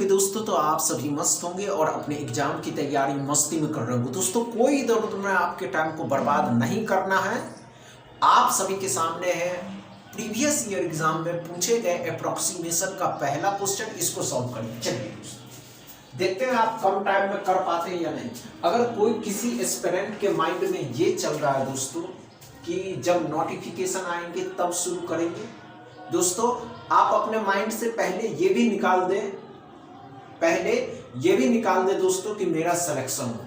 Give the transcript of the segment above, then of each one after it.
दोस्तों, तो आप सभी मस्त होंगे और अपने एग्जाम की तैयारी मस्ती में कर रहे होंगे। दोस्तों, कोई दर्द में आपके टाइम को बर्बाद नहीं करना है। आप सभी के सामने है प्रीवियस ईयर एग्जाम में पूछे गए अप्रोक्सीमेशन का पहला क्वेश्चन। इसको सॉल्व करिए। चलिए दोस्तों, देखते हैं आप कम टाइम में कर पाते हैं या नहीं। अगर कोई किसी एस्पिरेंट के माइंड में ये चल रहा है दोस्तों कि जब नोटिफिकेशन आएंगे तब शुरू करेंगे, दोस्तों आप अपने माइंड से पहले ये भी निकाल दें दोस्तों कि मेरा सिलेक्शन हो।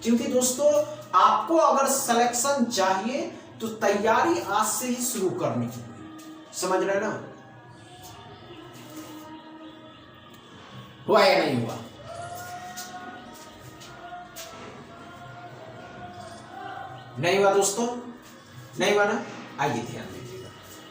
क्योंकि दोस्तों आपको अगर सिलेक्शन चाहिए तो तैयारी आज से ही शुरू करनी है। समझ रहे ना? हुआ या नहीं हुआ? नहीं हुआ दोस्तों? नहीं हुआ ना? आइए ध्यान दीजिएगा।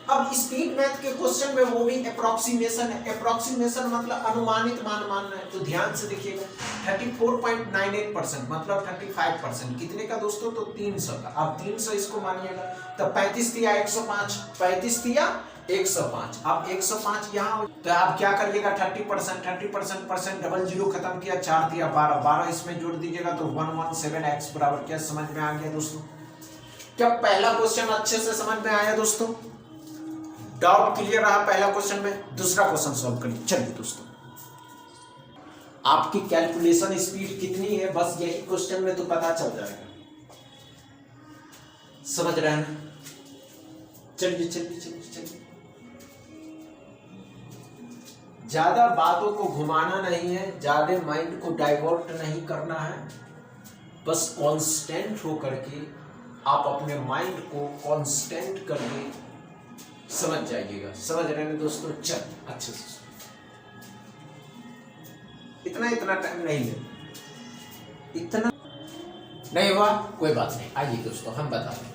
अब स्पीड मैथ के क्वेश्चन में वो भी अप्रोक्सीमेशन है। अप्रोक्सीमेशन मतलब अनुमानित मान मानना है। तो ध्यान से देखिएगा, 34.98% मतलब 35%। कितने का दोस्तों? तो 300 का। अब 300 इसको मानिएगा तो 35 दिया 105, 35 दिया 105। अब 105 यहाँ, तो आप क्या करिएगा 30% डबल जीरो खत्म किया, 4 दिया 12 इसमें जोड़ दीजिएगा तो 117x बराबर। क्या समझ में आ गया दोस्तों? क्या पहला क्वेश्चन अच्छे से समझ में आया दोस्तों? डाउट क्लियर रहा पहला क्वेश्चन में? दूसरा क्वेश्चन सॉल्व करिए। चलिए दोस्तों, आपकी कैलकुलेशन स्पीड कितनी है बस यही क्वेश्चन में तो पता चल जाएगा। समझ रहे हैं? चलिए चलिए चलिए चलिए, ज्यादा बातों को घुमाना नहीं है, ज्यादा माइंड को डाइवर्ट नहीं करना है। बस कांस्टेंट होकर के आप अपने माइंड को कांस्टेंट करके समझ जाइएगा। समझ रहे हैं दोस्तों? चल अच्छे से, इतना टाइम नहीं ले, इतना नहीं हुआ कोई बात नहीं। आइए दोस्तों हम बता दें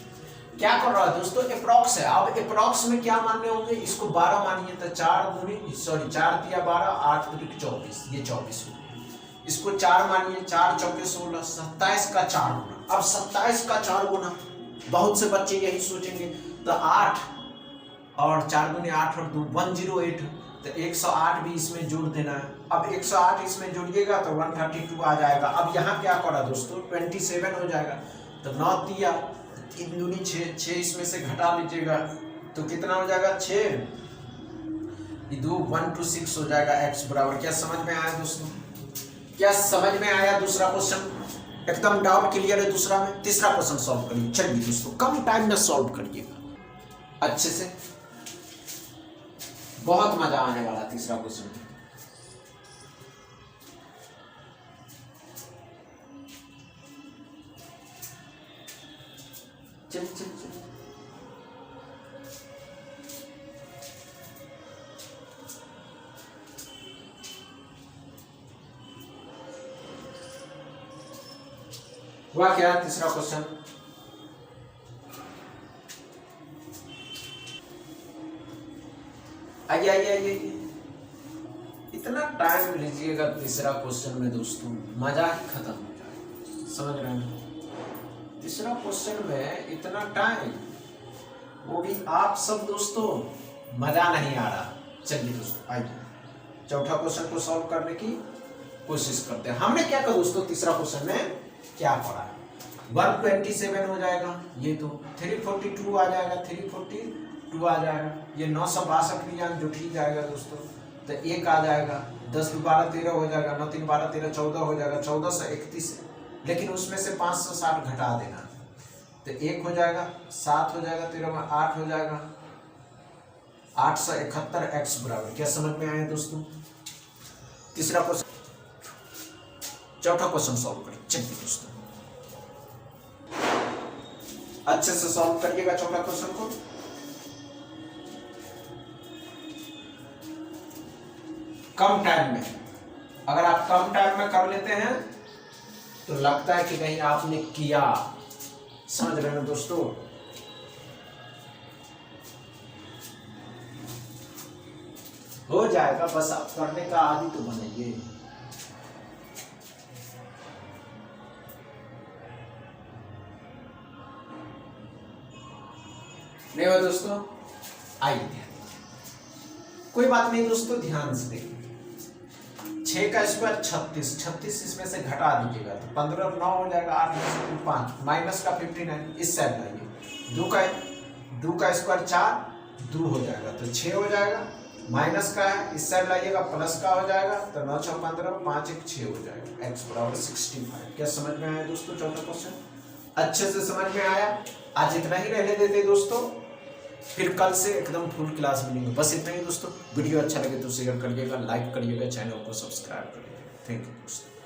क्या कर रहा है दोस्तों। अप्रॉक्स है। अब अप्रॉक्स में क्या मानने होंगे? इसको 12 मानिए तो 4 दिया 12, 8 दूनी 24, ये 24 हो गया। इसको 4 मानिए, 4 चौके 16, 27 का 4 गुना। अब 27 का 4 गुना, बहुत से बच्चे यही सोचेंगे तो 8 और 4 दूनी 8 और 2 108, तो 108 भी इसमें जोड़ देना है। अब 108 इसमें जोड़िएगा तो 132 आ जाएगा। अब यहाँ क्या करा दोस्तों? 27 हो जाएगा तो 9 दिया 3 दूनी 6 इसमें से घटा लीजिएगा तो कितना हो जाएगा? 6 2 1 2 6 हो जाएगा x बराबर। क्या समझ में आया दोस्तों? क्या समझ में आया? दूसरा क्वेश्चन एकदम डाउट क्लियर है दूसरा में। तीसरा क्वेश्चन सॉल्व करिए। चलिए दोस्तों, कम टाइम में सॉल्व करिएगा अच्छे से, बहुत मजा आने वाला तीसरा क्वेश्चन। चल चल चल, हुआ क्या तीसरा क्वेश्चन? आइए आइए आइए, इतना टाइम लीजिएगा तीसरा क्वेश्चन में दोस्तों, मजा ही खत्म हो जाएगा। समझ रहे हैं? तीसरा क्वेश्चन में इतना टाइम, वो भी आप सब दोस्तों, मजा नहीं आ रहा। चलिए दोस्तों आइए चौथा क्वेश्चन को सॉल्व करने की कोशिश करते हैं। हमने क्या कहा दोस्तों? तीसरा क्वेश्चन में क्या पढ़ा है? 127 हो जाएगा, ये तो 342 आ जाएगा, 342 आ जाएगा, ये 962 भी जान जो ठीक जाएगा दोस्तों, तो 1 आ जाएगा, 10 12 13 हो जाएगा, 9 3 12 13 14 हो जाएगा, 1431, लेकिन उसमें से 560 घटा देना तो 1 हो जाएगा, 7 हो जाएगा, 13 में 8 हो जाएगा, 871 x बराबर। क्या समझ में आया दोस्तों? तीसरा क्वेश्चन, चौथा क्वेश्चन सॉल्व करें। चलिए दोस्तों अच्छे से सॉल्व करिएगा चौथा क्वेश्चन को। कम टाइम में, अगर आप कम टाइम में कर लेते हैं तो लगता है कि नहीं आपने किया। समझ रहे हैं दोस्तों? हो जाएगा, बस आप करने का आदी तो बनेंगे। नहीं हुआ दोस्तों? आइए ध्यान, कोई बात नहीं दोस्तों, ध्यान से देखिए। 6 का स्क्वायर 36, 36 इसमें से घटा दीजिएगा तो 15 9 हो जाएगा, 8 में से 5 माइनस का 59 इस साइड लाइए। 2 का स्क्वायर 4, 2 हो जाएगा तो 6 हो जाएगा। माइनस का है इस साइड लाइएगा, प्लस का हो जाएगा तो 9 6 15, 5 1 6 हो जाएगा। x बराबर 65। क्या समझ में आया दोस्तों चौथा क्वेश्चन? अच्छे से समझ में आया? आज इतना ही रहने देते दोस्तों, फिर कल से एकदम फुल क्लास मिलेंगे। बस इतना ही दोस्तों। वीडियो अच्छा लगे तो शेयर करिएगा, लाइक करिएगा, चैनल को सब्सक्राइब करिएगा। थैंक यू दोस्तों।